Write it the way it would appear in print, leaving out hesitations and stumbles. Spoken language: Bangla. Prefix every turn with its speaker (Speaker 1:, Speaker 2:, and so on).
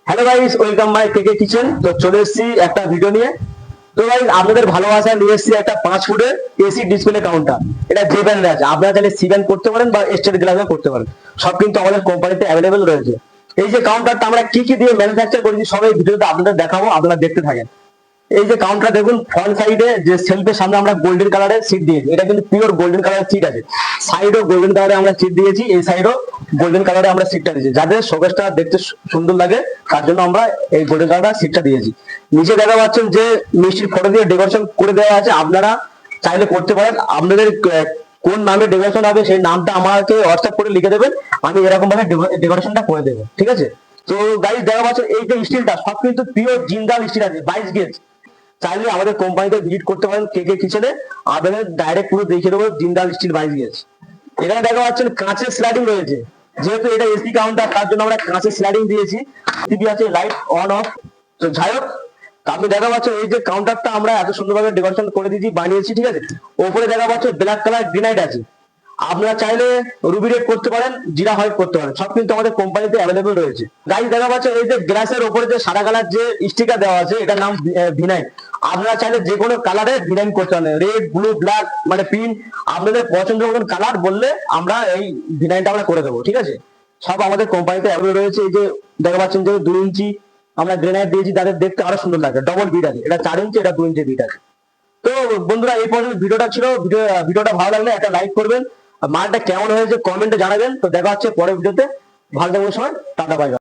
Speaker 1: হ্যালো গাইস, ওয়েলকাম মাই কেকে কিচেন। তো চলে এসেছি একটা ভিডিও নিয়ে। তো গাইস, আপনাদের ভালোবাসা নিয়ে এসেছি একটা 5 ফুটের এসি ডিসপ্লে কাউন্টার। এটা যে ব্র্যান্ডের আছে, আপনারা চাইলে সিভেন করতে পারেন বা স্টেট গ্লাসও করতে পারেন। সব কিন্তু আমাদের কোম্পানিতে অ্যাভেলেবেল রয়েছে। এই যে কাউন্টারটা আমরা কি কি দিয়ে ম্যানুফ্যাকচার করেছি সব এই ভিডিওতে আপনাদের দেখাবো, আপনারা দেখতে থাকেন। এই যে কাউন্টার দেখুন, ফ্রন্ট সাইডে যে সেলফের সামনে আমরা গোল্ডেন কালারের সিট দিয়েছি। এটা কিন্তু পিওর গোল্ডেন কালারের সিট আছে। সাইডও গোল্ডেন কালারে আমরা সিট দিয়েছি, এই সাইডও গোল্ডেন কালারে আমরা সিটটা দিয়েছি, যাদের শোকেসটা দেখতে সুন্দর লাগে তার জন্য আমরা এই গোল্ডেন কালারের সিটটা দিয়েছি। নিচে দেখা পাচ্ছেন যে মিষ্টির ফটো দিয়ে ডেকোরেশন করে দেওয়া আছে, আপনারা চাইলে করতে পারেন। আপনাদের কোন নামে ডেকোরেশন হবে সেই নামটা আমাকে হোয়াটসঅ্যাপ করে লিখে দেবেন, আমি এরকম ভাবে ডেকোরেশনটা করে দেবো, ঠিক আছে? তো গাইস, দেখা পাচ্ছেন এই যে স্টিলটা সব কিন্তু পিওর জিন্দাল স্টিল আছে, 22 গেজ। চাইলে আমাদের কোম্পানিতে ভিজিট করতে পারেন কেকে কিচেনে, আপনাদের ডাইরেক্ট পুরো দেখিয়ে দেবো জিন্দাল স্টিল 22 গেজ। এখানে দেখা পাচ্ছেন কাঁচের স্লাইডিং রয়েছে, যেহেতু এটা এসি কাউন্টার তার জন্য আমরা কাঁচের স্লাইডিং দিয়েছি। টিভি আছে, লাইট অন অফ। তো যাই হোক, আপনি দেখা পাচ্ছেন এই যে কাউন্টারটা আমরা এত সুন্দরভাবে ডেকোরেশন করে দিয়েছি, বানিয়েছি, ঠিক আছে? ওপরে দেখা পাচ্ছেন ব্ল্যাক কালার গ্রেনাইট আছে, আপনারা চাইলে রুবি রেড করতে পারেন, জিরা হোয়াইট করতে পারেন, সব কিন্তু আমাদের কোম্পানিতে অ্যাভেলেবল রয়েছে। গাইস, দেখা পাচ্ছে এই যে গ্লাসের উপরে যে সাদা কালার যে স্টিকার দেওয়া আছে, এটার নাম ভিনাইল। আপনারা চাইলে যে কোনো কালারে ডিজাইন করতে পারেন, রেড, ব্লু, ব্ল্যাক, মানে পিঙ্ক, আপনাদের পছন্দ মতন কালার বললে আমরা এই ডিজাইনটা আমরা করে দেবো, ঠিক আছে? সব আমাদের কোম্পানিতে অ্যাভেলেবল রয়েছে। এই যে দেখা পাচ্ছেন যে 2 ইঞ্চি আমরা গ্রেনাইট দিয়েছি, তাদের দেখতে আরো সুন্দর লাগে। ডবল বিট আছে, এটা 4 ইঞ্চি, এটা 2 ইঞ্চি বিট আছে। তো বন্ধুরা, এই পর্যন্ত ভিডিওটা ছিল। ভিডিওটা ভালো লাগলে একটা লাইক করবেন, আর মালটা কেমন হয়েছে কমেন্টে জানাবেন। তো দেখা হচ্ছে পরের ভিডিওতে। ভালো থাকবেন সবাই, টাটা, বাই বাই।